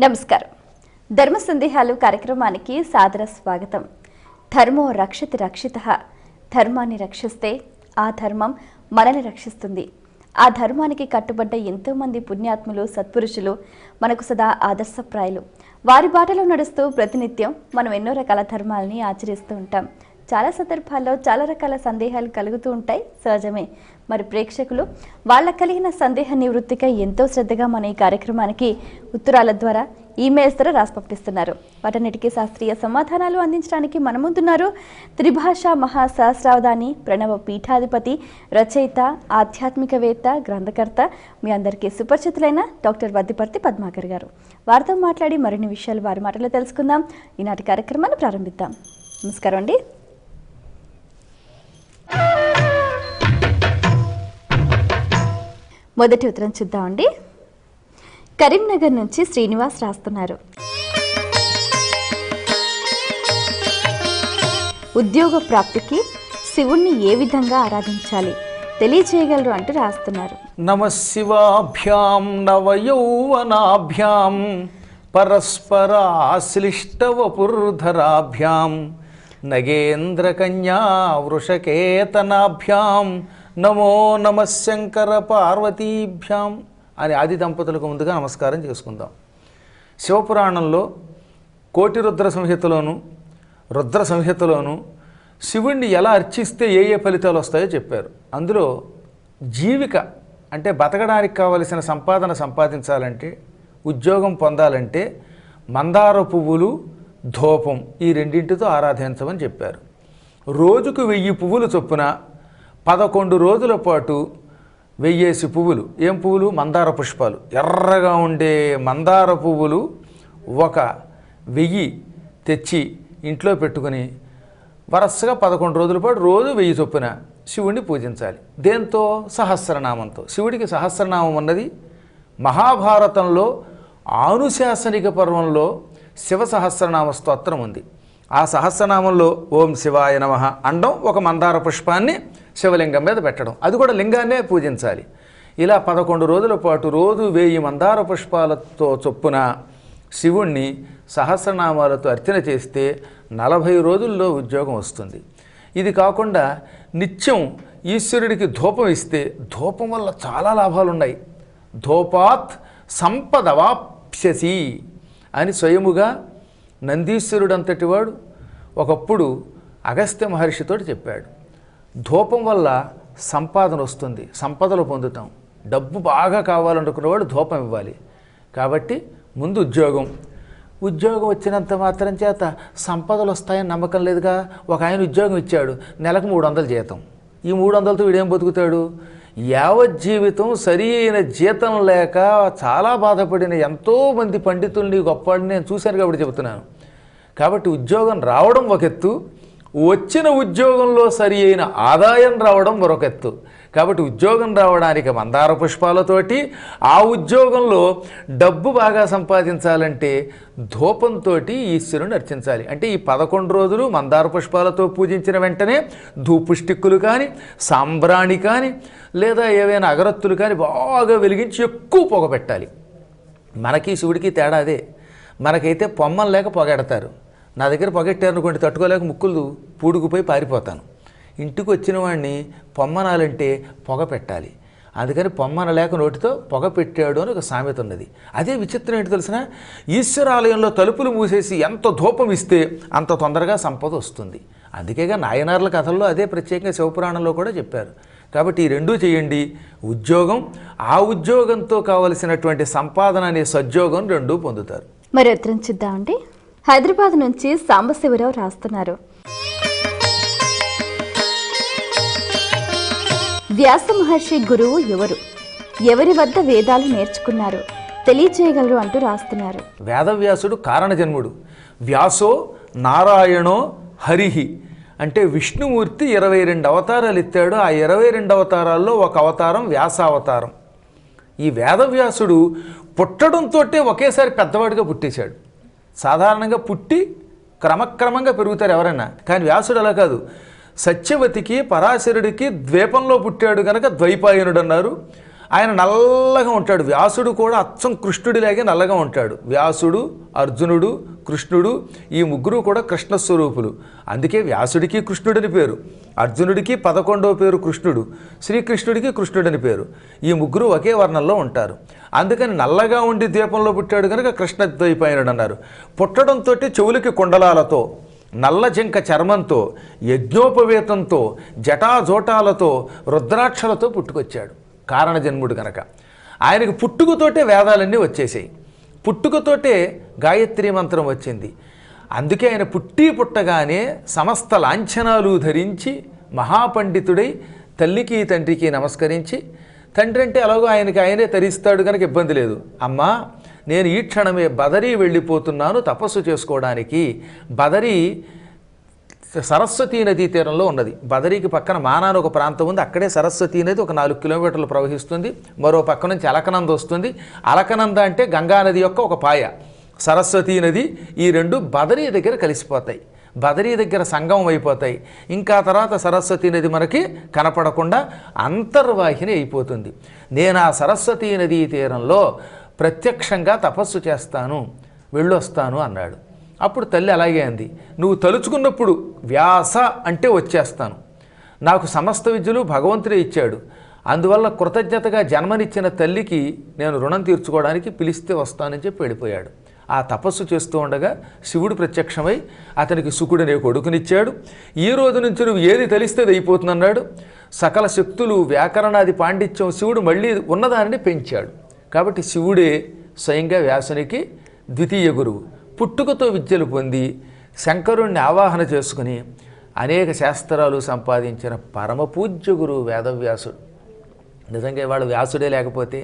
నమస్కారం. ధర్మ సందేహాలు కార్యక్రమానికి సాదర స్వాగతం. ధర్మో రక్షతి రక్షితః. ధర్మాన్ని రక్షిస్తే ఆ ధర్మం మనల్ని రక్షిస్తుంది. ఆ ధర్మానికి కట్టుబడ్డ ఎంతోమంది పుణ్యాత్ములు, సత్పురుషులు మనకు సదా ఆదర్శప్రాయులు. వారి బాటలో నడుస్తూ ప్రతినిత్యం మనం ఎన్నో రకాల ధర్మాలని ఆచరిస్తూ ఉంటాం. చాలా సందర్భాల్లో చాలా రకాల సందేహాలు కలుగుతూ ఉంటాయి, సహజమే. మరి ప్రేక్షకులు వాళ్ళకు కలిగిన సందేహ నివృత్తికై ఎంతో శ్రద్ధగా మన ఈ కార్యక్రమానికి ఉత్తరాల ద్వారా, ఈమెయిల్స్ ద్వారా రాసి పంపిస్తున్నారు. వాటన్నిటికీ శాస్త్రీయ సమాధానాలు అందించడానికి మన ముందున్నారు త్రిభాషా మహాసహస్రావధాని, ప్రణవ పీఠాధిపతి, రచయిత, ఆధ్యాత్మికవేత్త, గ్రంథకర్త, మీ అందరికీ సుపరిచితులైన డాక్టర్ వద్దిపర్తి పద్మాకర్ గారు. వారితో మాట్లాడి మరిన్ని విషయాలు వారి మాటలో తెలుసుకుందాం. ఈనాటి కార్యక్రమాన్ని ప్రారంభిద్దాం. నమస్కారం అండి. మొదటి ఉత్తరం చూద్దామండి. కరీంనగర్ నుంచి శ్రీనివాస్ రాస్తున్నారు. ఉద్యోగ ప్రాప్తికి శివుణ్ణి ఏ విధంగా ఆరాధించాలి తెలియజేయగలరు అంటూ రాస్తున్నారు. నమ శివాభ్యాం నవయౌవనాభ్యాం పరస్పరాశ్లిష్టవపుర్ధరాభ్యాం నగేంద్రకన్యా వృషకేతనాభ్యాం నమో నమ శంకర పార్వతీభ్యాం అని ఆది దంపతులకు ముందుగా నమస్కారం చేసుకుందాం. శివపురాణంలో కోటి రుద్ర సంహితలోను, రుద్ర సంహితలోను శివుణ్ణి ఎలా అర్చిస్తే ఏ ఏ ఫలితాలు వస్తాయో చెప్పారు. అందులో జీవిక అంటే బతకడానికి కావలసిన సంపాదన సంపాదించాలంటే, ఉద్యోగం పొందాలంటే మందార పువ్వులు, ధూపం ఈ రెండింటితో ఆరాధించమని చెప్పారు. రోజుకు 1000 పువ్వులు చొప్పున 11 రోజుల పాటు 1000 పువ్వులు. ఏం పువ్వులు? మందార పుష్పాలు. ఎర్రగా ఉండే మందార పువ్వులు 1000 తెచ్చి ఇంట్లో పెట్టుకుని వరుసగా 11 రోజుల పాటు రోజు 1000 చొప్పున శివుణ్ణి పూజించాలి. దేంతో? సహస్రనామంతో. శివుడికి సహస్రనామం ఉన్నది. మహాభారతంలో ఆనుశాసనిక పర్వంలో శివ సహస్రనామ స్తోత్రం ఉంది. ఆ సహస్రనామంలో ఓం శివాయ నమః అండం, ఒక మందార పుష్పాన్ని శివలింగం మీద పెట్టడం, అది కూడా లింగాన్నే పూజించాలి. ఇలా 11 రోజుల పాటు రోజు 1000 మందార పుష్పాలతో చొప్పున శివుణ్ణి సహస్రనామాలతో అర్చన చేస్తే 40 రోజుల్లో ఉద్యోగం వస్తుంది. ఇది కాకుండా నిత్యం ఈశ్వరుడికి ధూపం ఇస్తే ధూపం వల్ల చాలా లాభాలు ఉన్నాయి. ధూపాత్ సంపదవాప్స్యసి అని స్వయముగా నందీశ్వరుడు అంతటి వాడు ఒకప్పుడు అగస్త్య మహర్షితో చెప్పాడు. ధూపం వల్ల సంపాదన వస్తుంది, సంపదలు పొందుతాం. డబ్బు బాగా కావాలనుకున్నవాడు ధూపం ఇవ్వాలి. కాబట్టి ముందు ఉద్యోగం వచ్చినంత మాత్రం చేత సంపదలు వస్తాయని నమ్మకం లేదుగా. ఒక ఆయన ఉద్యోగం ఇచ్చాడు, నెలకు 300 జీతం. ఈ 300తో వీడేం బతుకుతాడు? యావజ్జీవితం సరి అయిన జీతం లేక చాలా బాధపడిన ఎంతోమంది పండితుల్ని, గొప్పవాడిని నేను చూశాను కాబట్టి చెబుతున్నాను. కాబట్టి ఉద్యోగం రావడం ఒక ఎత్తు, వచ్చిన ఉద్యోగంలో సరి అయిన ఆదాయం రావడం మరొక ఎత్తు. కాబట్టి ఉద్యోగం రావడానికి మందార పుష్పాలతోటి, ఆ ఉద్యోగంలో డబ్బు బాగా సంపాదించాలంటే ధూపంతో ఈశ్వరుని అర్చించాలి. అంటే ఈ 11 రోజులు మందార పుష్పాలతో పూజించిన వెంటనే ధూపుష్టిక్కులు కానీ, సాంబ్రాణి కానీ, లేదా ఏవైనా అగరత్తులు కానీ బాగా వెలిగించి ఎక్కువ పొగ పెట్టాలి. మనకి శివుడికి తేడా అదే. మనకైతే పొమ్మం లేక పొగెడతారు. నా దగ్గర పొగెట్టారనుకోండి, తట్టుకోలేక ముక్కులు పూడుకుపోయి పారిపోతాను. ఇంటికి వచ్చిన వాడిని పొమ్మనాలంటే పొగ పెట్టాలి. అందుకని పొమ్మన లేక నోటితో పొగ పెట్టాడు అని ఒక సామెత ఉన్నది. అదే విచిత్రం ఏంటి తెలిసిన? ఈశ్వరాలయంలో తలుపులు మూసేసి ఎంత ధూపం ఇస్తే అంత తొందరగా సంపద వస్తుంది. అందుకేగా నాయనార్ల కథల్లో అదే ప్రత్యేకంగా శివపురాణంలో కూడా చెప్పారు. కాబట్టి ఈ రెండూ చేయండి. ఉద్యోగం, ఆ ఉద్యోగంతో కావలసినటువంటి సంపాదన అనే సద్యోగం రెండూ పొందుతారు. మరి ఉత్తరం చూద్దామండి. హైదరాబాద్ నుంచి సాంబశివరావు రాస్తున్నారు. వ్యాస మహర్షి గురువు ఎవరు? ఎవరి వద్ద వేదాలు నేర్చుకున్నారు తెలియజేయగలరు అంటూ రాస్తున్నారు. వేదవ్యాసుడు కారణజన్ముడు. వ్యాసో నారాయణో హరిహి అంటే విష్ణుమూర్తి 22 అవతారాలు ఎత్తాడు. ఆ 22 అవతారాల్లో ఒక అవతారం వ్యాసావతారం. ఈ వేదవ్యాసుడు పుట్టడంతో ఒకేసారి పెద్దవాడిగా పుట్టేశాడు. సాధారణంగా పుట్టి క్రమక్రమంగా పెరుగుతారు ఎవరైనా, కానీ వ్యాసుడు అలా కాదు. సత్యవతికి, పరాశరుడికి ద్వీపంలో పుట్టాడు కనుక ద్వైపాయనుడు అన్నారు. ఆయన నల్లగా ఉంటాడు. వ్యాసుడు కూడా అచ్చం కృష్ణుడిలాగే నల్లగా ఉంటాడు. వ్యాసుడు, అర్జునుడు, కృష్ణుడు ఈ ముగ్గురు కూడా కృష్ణస్వరూపులు. అందుకే వ్యాసుడికి కృష్ణుడని పేరు, అర్జునుడికి 11వ పేరు కృష్ణుడు, శ్రీకృష్ణుడికి కృష్ణుడని పేరు. ఈ ముగ్గురు ఒకే వర్ణంలో ఉంటారు. అందుకని నల్లగా ఉండి ద్వీపంలో పుట్టాడు కనుక కృష్ణద్వైపాయనుడు అన్నారు. పుట్టడంతో చెవులకి కుండలాలతో, నల్ల జింక చర్మంతో, యజ్ఞోపవేతంతో, జటాజోటాలతో, రుద్రాక్షలతో పుట్టుకొచ్చాడు. కారణజన్ముడు కనుక ఆయనకు పుట్టుకతోటే వేదాలన్నీ వచ్చేసాయి. పుట్టుకతోటే గాయత్రీ మంత్రం వచ్చింది. అందుకే ఆయన పుట్టగానే సమస్త లాంఛనాలు ధరించి మహాపండితుడై తల్లికి తండ్రికి నమస్కరించి, తండ్రి అంటే ఎలాగో ఆయనే తరిస్తాడు కనుక ఇబ్బంది లేదు. అమ్మా, నేను ఈ క్షణమే బదరీ వెళ్ళిపోతున్నాను తపస్సు చేసుకోవడానికి. బదరీ సరస్వతీ నదీ తీరంలో ఉన్నది. బదరీకి పక్కన మానాను ఒక ప్రాంతం ఉంది. అక్కడే సరస్వతీ నది ఒక 4 కిలోమీటర్లు ప్రవహిస్తుంది. మరో పక్క నుంచి అలకనంద వస్తుంది. అలకనంద అంటే గంగానది యొక్క ఒక పాయ. సరస్వతీ నది ఈ రెండు బదరీ దగ్గర కలిసిపోతాయి. బదరీ దగ్గర సంగమం అయిపోతాయి. ఇంకా తర్వాత సరస్వతీ నది మనకి కనపడకుండా అంతర్వాహిని అయిపోతుంది. నేను ఆ సరస్వతీ నదీ తీరంలో ప్రత్యక్షంగా తపస్సు చేస్తాను, వెళ్ళొస్తాను అన్నాడు. అప్పుడు తల్లి అలాగే అంది, నువ్వు తలుచుకున్నప్పుడు వ్యాస అంటే వచ్చేస్తాను. నాకు సమస్త విద్యలు భగవంతుడే ఇచ్చాడు. అందువల్ల కృతజ్ఞతగా జన్మనిచ్చిన తల్లికి నేను రుణం తీర్చుకోవడానికి పిలిస్తే వస్తానని చెప్పి వెళ్ళిపోయాడు. ఆ తపస్సు చేస్తూ ఉండగా శివుడు ప్రత్యక్షమై అతనికి శుకుడనే కొడుకునిచ్చాడు. ఈ రోజు నుంచి నువ్వు ఏది తెలిస్తే అది అయిపోతుందన్నాడు. సకల శక్తులు, వ్యాకరణాది పాండిత్యం శివుడు మళ్ళీ ఉన్నదానిని పెంచాడు. కాబట్టి శివుడే స్వయంగా వ్యాసునికి ద్వితీయ గురువు. పుట్టుకతో విద్యలు పొంది శంకరుణ్ణి ఆవాహన చేసుకుని అనేక శాస్త్రాలు సంపాదించిన పరమపూజ్య గురువు వేదవ్యాసుడు. నిజంగా ఇవాళ వ్యాసుడే లేకపోతే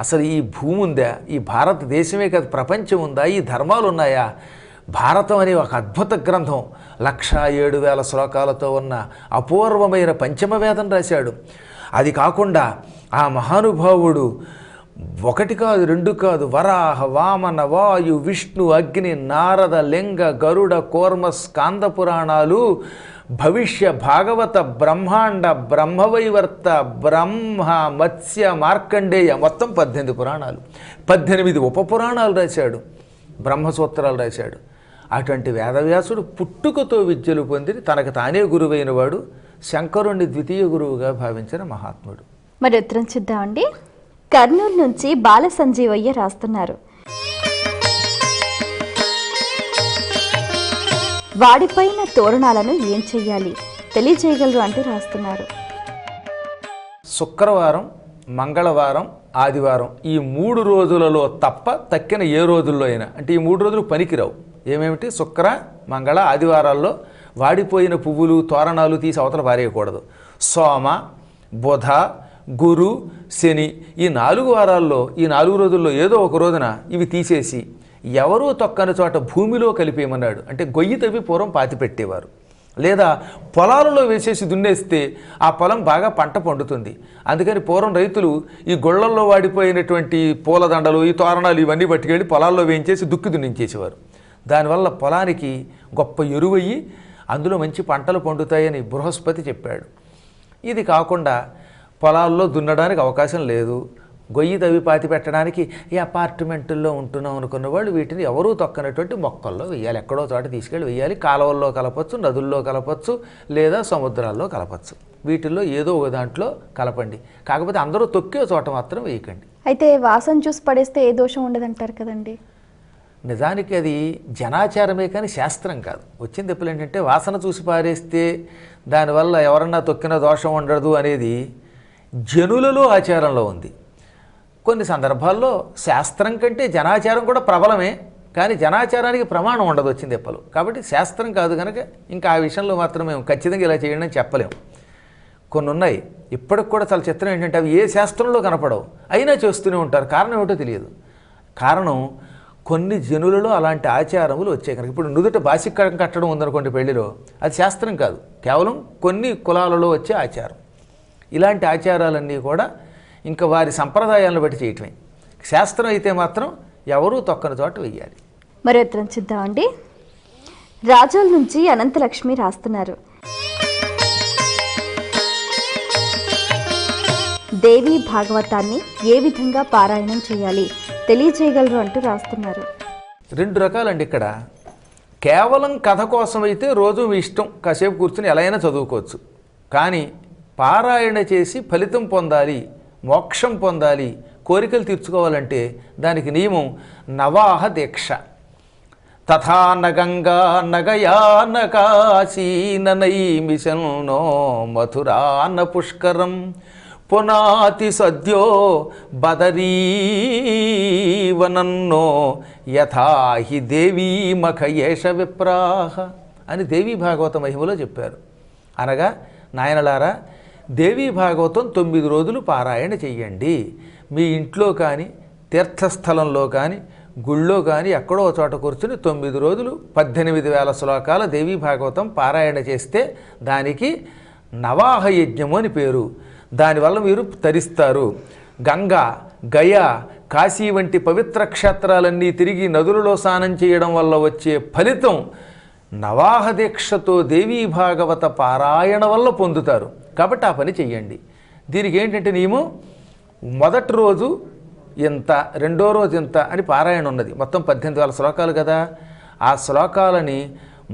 అసలు ఈ భూమి ఉందా, ఈ భారతదేశమే కాదు ప్రపంచం ఉందా, ఈ ధర్మాలు ఉన్నాయా? భారతం అనే ఒక అద్భుత గ్రంథం 1,07,000 శ్లోకాలతో ఉన్న అపూర్వమైన పంచమ వేదం రాశాడు. అది కాకుండా ఆ మహానుభావుడు 1 కాదు 2 కాదు, వరాహ, వామన, వాయు, విష్ణు, అగ్ని, నారద, లింగ, గరుడ, కూర్మ, స్కాంద పురాణాలు, భవిష్య, భాగవత, బ్రహ్మాండ, బ్రహ్మవైవర్త, బ్రహ్మ, మత్స్య, మార్కండేయ, మొత్తం 18 పురాణాలు, 18 ఉపపురాణాలు రాశాడు, బ్రహ్మసూత్రాలు రాశాడు. అటువంటి వేదవ్యాసుడు పుట్టుకతో విద్యలు పొంది తనకు తానే గురువైన వాడు, శంకరుణ్ణి ద్వితీయ గురువుగా భావించిన మహాత్ముడు. మరి ఉత్తరం చూద్దామండి. కర్నూలు నుంచి బాల సంజీవయ్య రాస్తున్నారు. వాడిపైన తోరణాలను ఏం చెయ్యాలి తెలియజేయగలరు అంటూ రాస్తున్నారు. శుక్రవారం, మంగళవారం, ఆదివారం ఈ 3 రోజులలో తప్ప తక్కిన ఏ రోజుల్లో అయినా, అంటే ఈ 3 రోజులు పనికిరావు. ఏమేమిటి? శుక్ర, మంగళ, ఆదివారాల్లో వాడిపోయిన పువ్వులు, తోరణాలు తీసి అవతల పారేయకూడదు. సోమ, బుధ, గురు, శని ఈ 4 వారాల్లో, ఈ 4 రోజుల్లో ఏదో ఒక రోజున ఇవి తీసేసి ఎవరూ తొక్కని చోట భూమిలో కలిపేయమన్నాడు. అంటే గొయ్యి తవ్వి పూర్వం పాతిపెట్టేవారు, లేదా పొలాలలో వేసేసి దున్నేస్తే ఆ పొలం బాగా పంట పండుతుంది. అందుకని పూర్వం రైతులు ఈ గొళ్ళల్లో వాడిపోయినటువంటి పూలదండలు, ఈ తోరణాలు ఇవన్నీ పట్టుకెళ్ళి పొలాల్లో వేయించేసి దుక్కి దున్నించేసేవారు. దానివల్ల పొలానికి గొప్ప ఎరువయ్యి అందులో మంచి పంటలు పండుతాయని బృహస్పతి చెప్పాడు. ఇది కాకుండా పొలాల్లో దున్నడానికి అవకాశం లేదు, గొయ్యి తవ్వి పాతి పెట్టడానికి ఈ అపార్ట్మెంటుల్లో ఉంటున్నాం అనుకున్న వాళ్ళు వీటిని ఎవరూ తొక్కనటువంటి మొక్కల్లో వేయాలి, ఎక్కడో చోట తీసుకెళ్ళి వేయాలి. కాలువల్లో కలపచ్చు, నదుల్లో కలపచ్చు, లేదా సముద్రాల్లో కలపచ్చు. వీటిల్లో ఏదో ఒక దాంట్లో కలపండి. కాకపోతే అందరూ తొక్కే చోట మాత్రం వేయకండి. అయితే వాసన చూసి పడేస్తే ఏ దోషం ఉండదంటారు కదండి? నిజానికి అది జనాచారమే కానీ శాస్త్రం కాదు. వచ్చింది ఎప్పుడు ఏంటంటే వాసన చూసి పారేస్తే దానివల్ల ఎవరన్నా తొక్కిన దోషం ఉండదు అనేది జనులలో ఆచారంలో ఉంది. కొన్ని సందర్భాల్లో శాస్త్రం కంటే జనాచారం కూడా ప్రబలమే, కానీ జనాచారానికి ప్రమాణం ఉండదు వచ్చింది ఎప్పలు. కాబట్టి శాస్త్రం కాదు కనుక ఇంకా ఆ విషయంలో మాత్రం మేము ఖచ్చితంగా ఇలా చేయండి అని చెప్పలేము. కొన్ని ఉన్నాయి ఇప్పటికి కూడా చాలా చిత్రం ఏంటంటే అవి ఏ శాస్త్రంలో కనపడవు, అయినా చేస్తూనే ఉంటారు. కారణం ఏమిటో తెలియదు. కారణం కొన్ని జనులలో అలాంటి ఆచారములు వచ్చాయి కనుక. ఇప్పుడు నుదుట బాసికం కట్టడం ఉందనుకోండి పెళ్లిలో, అది శాస్త్రం కాదు, కేవలం కొన్ని కులాలలో వచ్చే ఆచారం. ఇలాంటి ఆచారాలన్నీ కూడా ఇంకా వారి సంప్రదాయాలను బట్టి చేయటమే. శాస్త్రం అయితే మాత్రం ఎవరూ తొక్కని చోట వెయ్యాలి. మరి ఉత్తరం చూద్దామండి. రాజోల నుంచి అనంతలక్ష్మి రాస్తున్నారు. దేవీ భాగవతాన్ని ఏ విధంగా పారాయణం చేయాలి తెలియజేయగలరు అంటూ రాస్తున్నారు. 2 రకాలండి ఇక్కడ. కేవలం కథ కోసమైతే రోజు మీ ఇష్టం కాసేపు కూర్చుని ఎలా అయినా చదువుకోవచ్చు. కానీ పారాయణ చేసి ఫలితం పొందాలి, మోక్షం పొందాలి, కోరికలు తీర్చుకోవాలంటే దానికి నియమం నవాహ దీక్ష. తథా నగంగా నగయా నకాశీ నైమిశన్నో మథురాన పుష్కరం పునాతి సద్యో బదరీవనన్నో యథాహి దేవీ మఖయేష విప్రాహ అని దేవీ భాగవత మహిమలో చెప్పారు. అనగా నాయనలారా, దేవీ భాగవతం 9 రోజులు పారాయణ చెయ్యండి. మీ ఇంట్లో కానీ తీర్థస్థలంలో కానీ గుళ్ళో కానీ ఎక్కడో చోట కూర్చుని 9 రోజులు 18,000 శ్లోకాల దేవీ భాగవతం పారాయణ చేస్తే దానికి నవాహ యజ్ఞము అని పేరు. దానివల్ల మీరు తరిస్తారు. గంగా, గయ, కాశీ వంటి పవిత్ర క్షేత్రాలన్నీ తిరిగి నదులలో స్నానం చేయడం వల్ల వచ్చే ఫలితం నవాహ దీక్షతో దేవీ భాగవత పారాయణ వల్ల పొందుతారు. కాబట్టి ఆ పని చెయ్యండి. దీనికి ఏంటంటే నియమం, మొదటి రోజు ఇంత, రెండో రోజు ఇంత అని పారాయణ ఉన్నది. మొత్తం 18,000 శ్లోకాలు కదా. ఆ శ్లోకాలని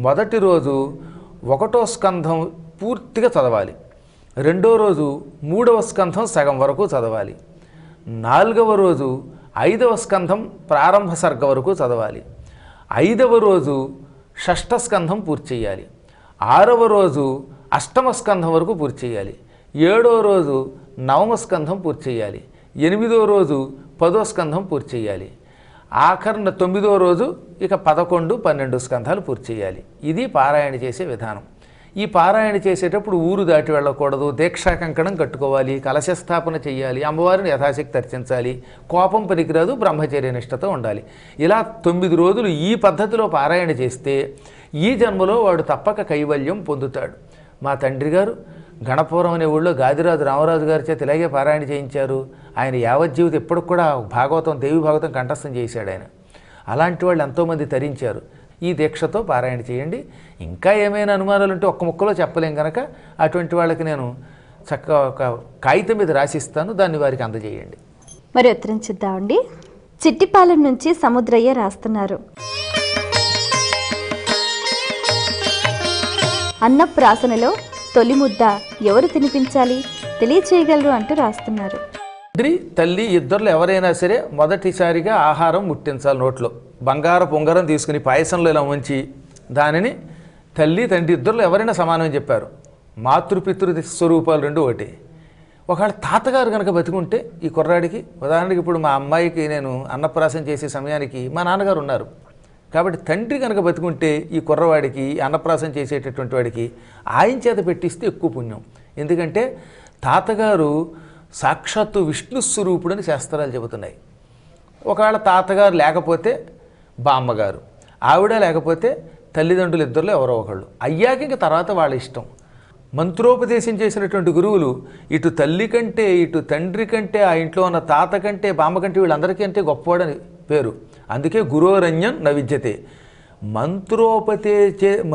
మొదటి రోజు 1వ స్కంధం పూర్తిగా చదవాలి, రెండో రోజు 3వ స్కంధం సగం వరకు చదవాలి, 4వ రోజు 5వ స్కంధం ప్రారంభ సర్గ వరకు చదవాలి, 5వ రోజు 6వ స్కంధం పూర్తి చేయాలి, 6వ రోజు 8వ స్కంధం వరకు పూర్తి చేయాలి, 7వ రోజు 9వ స్కంధం పూర్తి చేయాలి, 8వ రోజు 10వ స్కంధం పూర్తి చేయాలి, ఆఖరణ 9వ రోజు ఇక 11, 12 స్కంధాలు పూర్తి చేయాలి. ఇది పారాయణ చేసే విధానం. ఈ పారాయణ చేసేటప్పుడు ఊరు దాటి వెళ్ళకూడదు, దీక్షా కంకణం కట్టుకోవాలి, కలశస్థాపన చేయాలి, అమ్మవారిని యథాశక్తి అర్చించాలి, కోపం పనికిరాదు, బ్రహ్మచర్య నిష్టతో ఉండాలి. ఇలా 9 రోజులు ఈ పద్ధతిలో పారాయణ చేస్తే ఈ జన్మలో వాడు తప్పక కైవల్యం పొందుతాడు. మా తండ్రి గారు గణపురం అనే ఊళ్ళో గాదిరాజు రామరాజు గారి చేత ఇలాగే పారాయణ చేయించారు. ఆయన యావజ్జీవితం ఎప్పటికి కూడా భాగవతం, దేవి భాగవతం కంఠస్థం చేశాడు ఆయన. అలాంటి వాళ్ళు ఎంతోమంది తరించారు. ఈ దీక్షతో పారాయణ చేయండి. ఇంకా ఏమైనా అనుమానాలు ఉంటే ఒక్క ముక్కలో చెప్పలేం కనుక అటువంటి వాళ్ళకి నేను చక్కగా ఒక కాగితం మీద రాసిస్తాను, దాన్ని వారికి అందజేయండి. మరి ఉత్తరం చూద్దామండి. చిట్టిపాలెం నుంచి సముద్రయ్య రాస్తున్నారు. అన్నప్రాసనలో తొలి ముద్ద ఎవరు తినిపించాలి తెలియచేయగలరు అంటూ రాస్తున్నారు. తండ్రి తల్లి ఇద్దరులో ఎవరైనా సరే మొదటిసారిగా ఆహారం ముట్టించాలి. నోట్లో బంగారపు ఉంగరం తీసుకుని పాయసంలో ఇలా ఉంచి దానిని తల్లి తండ్రి ఇద్దరులో ఎవరైనా సమానం చెప్పారు. మాతృపితృ స్వరూపాలు 2 ఒకటి. ఒకవేళ తాతగారు కనుక బతికుంటే ఈ కుర్రాడికి, ఉదాహరణకి ఇప్పుడు మా అమ్మాయికి నేను అన్నప్రాసన చేసే సమయానికి మా నాన్నగారు ఉన్నారు కాబట్టి తండ్రి కనుక బతికుంటే ఈ కుర్రవాడికి అన్నప్రాసన చేసేటటువంటి వాడికి ఆయన చేత పెట్టిస్తే ఎక్కువ పుణ్యం. ఎందుకంటే తాతగారు సాక్షాత్తు విష్ణు స్వరూపుడని శాస్త్రాలు చెబుతున్నాయి. ఒకవేళ తాతగారు లేకపోతే బామ్మగారు, ఆవిడ లేకపోతే తల్లిదండ్రులు ఇద్దరులో ఎవరో ఒకళ్ళు, అయ్యాక ఇంక తర్వాత వాళ్ళ ఇష్టం. మంత్రోపదేశం చేసినటువంటి గురువులు ఇటు తల్లి కంటే ఇటు తండ్రి కంటే ఆ ఇంట్లో ఉన్న తాత కంటే బామ్మ కంటే వీళ్ళందరికంటే గొప్పవాడని పేరు. అందుకే గురోరణ్యం న విద్యతే.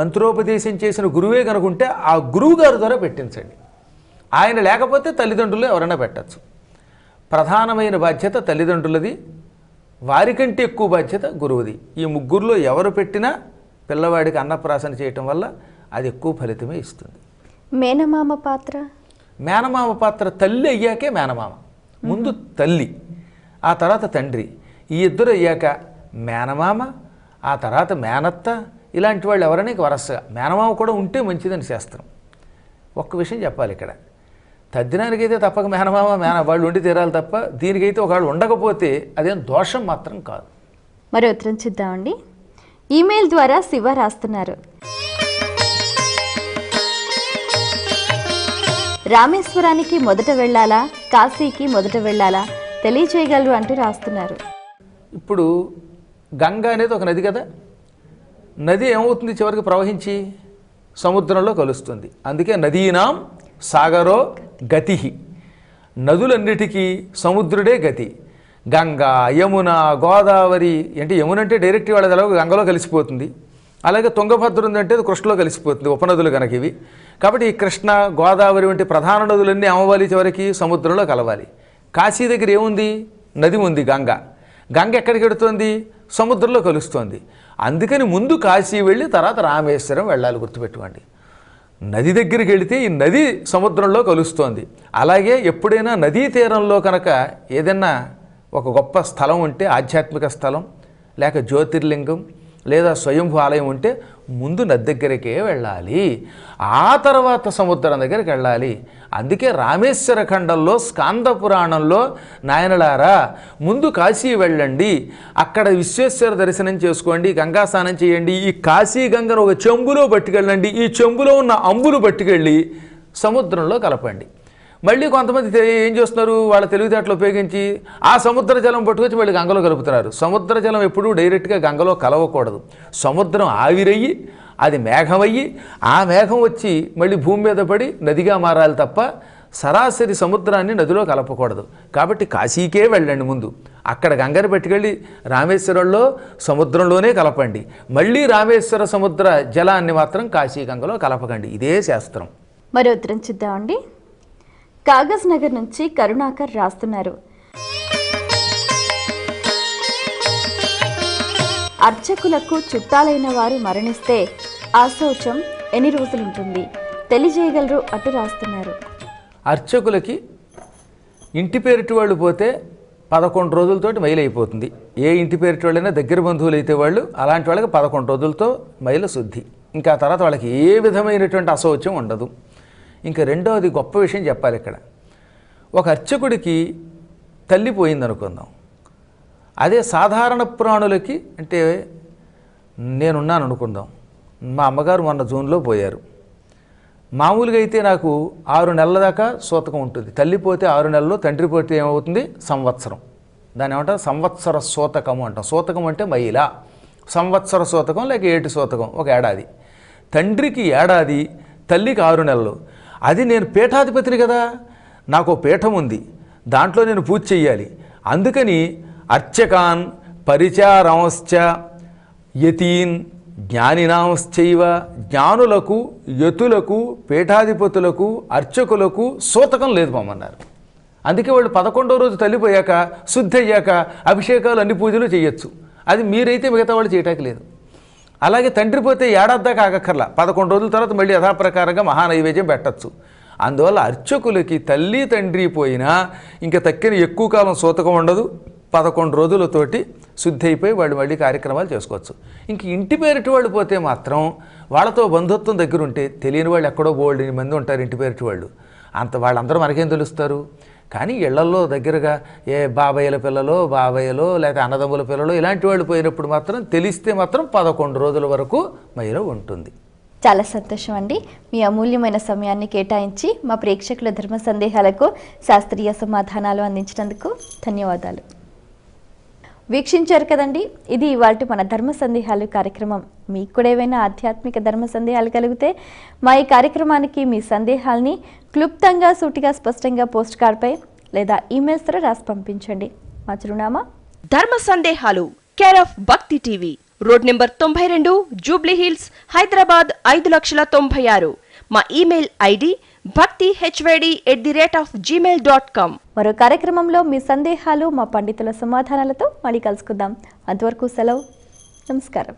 మంత్రోపదేశం చేసిన గురువే కనుకుంటే ఆ గురువు గారి ద్వారా పెట్టించండి. ఆయన లేకపోతే తల్లిదండ్రులు ఎవరైనా పెట్టచ్చు. ప్రధానమైన బాధ్యత తల్లిదండ్రులది, వారికంటే ఎక్కువ బాధ్యత గురువుది. ఈ ముగ్గురులో ఎవరు పెట్టినా పిల్లవాడికి అన్నప్రాసన చేయటం వల్ల అది ఎక్కువ ఫలితమే ఇస్తుంది. మేనమామ పాత్ర, మేనమామ పాత్ర తల్లి అయ్యాకే మేనమామ. ముందు తల్లి, ఆ తర్వాత తండ్రి, ఈ ఇద్దరు అయ్యాక మేనమామ, ఆ తర్వాత మేనత్త. ఇలాంటి వాళ్ళు ఎవరైనా వరసగా మేనమామ కూడా ఉంటే మంచిదని శాస్త్రం. ఒక్క విషయం చెప్పాలి ఇక్కడ, తద్దినానికైతే తప్పక మేనమామ వాళ్ళు ఉండి తీరాలి తప్ప దీనికైతే ఒకళ్ళు ఉండకపోతే అదేం దోషం మాత్రం కాదు. మరి ఉత్తరం చూద్దామండి. ఈమెయిల్ ద్వారా శివ రాస్తున్నారు. రామేశ్వరానికి మొదట వెళ్ళాలా, కాశీకి మొదట వెళ్ళాలా తెలియచేయగలరు అంటూ రాస్తున్నారు. ఇప్పుడు గంగా అనేది ఒక నది కదా, నది ఏమవుతుంది చివరికి ప్రవహించి సముద్రంలో కలుస్తుంది. అందుకే నదీనాం సాగరో గతి, నదులన్నిటికీ సముద్రుడే గతి. గంగా, యమున, గోదావరి అంటే యమున అంటే డైరెక్ట్ వాళ్ళది ఎలాగో గంగలో కలిసిపోతుంది, అలాగే తుంగభద్ర ఉందంటే అది కృష్ణలో కలిసిపోతుంది, ఉపనదులు కనుక ఇవి. కాబట్టి ఈ కృష్ణ గోదావరి వంటి ప్రధాన నదులన్నీ అమ్మవాలి, చివరికి సముద్రంలో కలవాలి. కాశీ దగ్గర ఏముంది? నది ఉంది, గంగ. గంగ ఎక్కడికి వెడుతోంది? సముద్రంలో కలుస్తోంది. అందుకని ముందు కాశీ వెళ్ళి తర్వాత రామేశ్వరం వెళ్ళాలి, గుర్తుపెట్టుకోండి. నది దగ్గరికి వెళితే ఈ నది సముద్రంలో కలుస్తోంది. అలాగే ఎప్పుడైనా నదీ తీరంలో కనుక ఏదైనా ఒక గొప్ప స్థలం ఉంటే, ఆధ్యాత్మిక స్థలం లేక జ్యోతిర్లింగం లేదా స్వయంభూ ఆలయం ఉంటే ముందు నది దగ్గరికే వెళ్ళాలి, ఆ తర్వాత సముద్రం దగ్గరికి వెళ్ళాలి. అందుకే రామేశ్వర ఖండంలో స్కాంద పురాణంలో నాయనలారా ముందు కాశీ వెళ్ళండి, అక్కడ విశ్వేశ్వర దర్శనం చేసుకోండి, గంగా స్నానం చేయండి, ఈ కాశీ గంగను ఒక చెంబులో పట్టుకెళ్ళండి, ఈ చెంబులో ఉన్న అంబులు పట్టుకెళ్ళి సముద్రంలో కలపండి. మళ్ళీ కొంతమంది ఏం చేస్తున్నారు, వాళ్ళ తెలివితేటలు ఉపయోగించి ఆ సముద్ర జలం పట్టుకొచ్చి మళ్ళీ గంగలో కలుపుతున్నారు. సముద్ర జలం ఎప్పుడూ డైరెక్ట్గా గంగలో కలవకూడదు. సముద్రం ఆవిరయ్యి అది మేఘమయ్యి ఆ మేఘం వచ్చి మళ్ళీ భూమి మీద పడి నదిగా మారాలి తప్ప సరాసరి సముద్రాన్ని నదిలో కలపకూడదు. కాబట్టి కాశీకే వెళ్ళండి ముందు, అక్కడ గంగని పట్టుకెళ్ళి రామేశ్వరంలో సముద్రంలోనే కలపండి. మళ్ళీ రామేశ్వర సముద్ర జలాన్ని మాత్రం కాశీ గంగలో కలపకండి. ఇదే శాస్త్రం. మరో ఉత్తరం చూద్దామండి. కాగజ్ నగర్ నుంచి కరుణాకర్ రాస్తున్నారు. అర్చకులకు చుట్టాలైన వారు మరణిస్తే ఆ శౌచం ఎన్ని రోజులుంటుంది తెలియజేయగలరు అటు రాస్తున్నారు. అర్చకులకి ఇంటి పేరిటి వాళ్ళు పోతే 11 రోజులతోటి మైలు అయిపోతుంది. ఏ ఇంటి పేరిటి వాళ్ళైనా దగ్గర బంధువులు అయితే వాళ్ళు అలాంటి వాళ్ళకి 11 రోజులతో మైల శుద్ధి. ఇంకా తర్వాత వాళ్ళకి ఏ విధమైనటువంటి అశౌచం ఉండదు. ఇంకా రెండవది గొప్ప విషయం చెప్పాలి ఇక్కడ. ఒక అర్చకుడికి తల్లి పోయిందనుకుందాం, అదే సాధారణ ప్రాణులకి అంటే నేనున్నాను అనుకుందాం, మా అమ్మగారు మొన్న జూన్లో పోయారు. మామూలుగా అయితే నాకు 6 నెలల దాకా సూతకం ఉంటుంది. తల్లి పోతే 6 నెలలు, తండ్రి పోతే ఏమవుతుంది? సంవత్సరం. దాన్ని ఏమంటారు? సంవత్సర సూతకము అంటాం. సూతకం అంటే మైల. సంవత్సర సూతకం లేక ఏటి సూతకం, ఒక ఏడాది. తండ్రికి ఏడాది, తల్లికి 6 నెలలు. అది నేను పీఠాధిపతిని కదా, నాకు పీఠం ఉంది, దాంట్లో నేను పూజ చెయ్యాలి. అందుకని అర్చకాన్ పరిచారాంశ్చ యతీన్ జ్ఞానినాంశ్చైవ, జ్ఞానులకు యతులకు పీఠాధిపతులకు అర్చకులకు సూతకం లేదు పొమ్మన్నారు. అందుకే వాళ్ళు 11వ రోజు తల్లిపోయాక శుద్ధి అయ్యాక అభిషేకాలు అన్ని పూజలు చేయొచ్చు. అది మీరైతే మిగతా వాళ్ళు చేయటానికి లేదు. అలాగే తండ్రి పోతే ఏడాది దాకా ఆగక్కర్లా, 11 రోజుల తర్వాత మళ్ళీ యథాప్రకారంగా మహానైవేద్యం పెట్టచ్చు. అందువల్ల అర్చకులకి తల్లి తండ్రి పోయినా ఇంకా తక్కిన ఎక్కువ కాలం సూతకం ఉండదు. 11 రోజులతోటి శుద్ధి అయిపోయి వాళ్ళు మళ్ళీ కార్యక్రమాలు చేసుకోవచ్చు. ఇంక ఇంటి పేరిటి వాళ్ళు పోతే మాత్రం వాళ్ళతో బంధుత్వం దగ్గర ఉంటే తెలియని వాళ్ళు ఎక్కడో బోల్డెని మంది ఉంటారు ఇంటి పేరిటి వాళ్ళు. వాళ్ళందరూ మనకేం తెలుస్తారు. కానీ ఇళ్లల్లో దగ్గరగా ఏ బాబాయ్యల పిల్లలో బాబాయ్యలో లేకపోతే అన్నదమ్ముల పిల్లలో ఇలాంటి వాళ్ళు పోయినప్పుడు మాత్రం తెలిస్తే మాత్రం 11 రోజుల వరకు మైలో ఉంటుంది. చాలా సంతోషం అండి. మీ అమూల్యమైన సమయాన్ని కేటాయించి మా ప్రేక్షకుల ధర్మ సందేహాలకు శాస్త్రీయ సమాధానాలు అందించినందుకు ధన్యవాదాలు. వీక్షించారు కదండి, ఇది ఇవాల్టి మన ధర్మ సందేహాలు కార్యక్రమం. మీకు కూడా ఏవైనా ఆధ్యాత్మిక ధర్మ సందేహాలు కలిగితే మా ఈ కార్యక్రమానికి మీ సందేహాల్ని క్లుప్తంగా సూటిగా స్పష్టంగా పోస్ట్ కార్డ్పై లేదా ఈమెయిల్స్ ద్వారా రాసి పంపించండి. మా చిరునామా ధర్మ సందేహాలు, కేర్ ఆఫ్ భక్తి TV, road number 92, Jubilee hills, Hyderabad 5,96,000. మా ఈమెయిల్ ఐడి bhakti@gmail.com. మరో కార్యక్రమంలో మీ సందేహాలు మా పండితుల సమాధానాలతో మళ్ళీ కలుసుకుందాం. అంతవరకు సెలవు. నమస్కారం.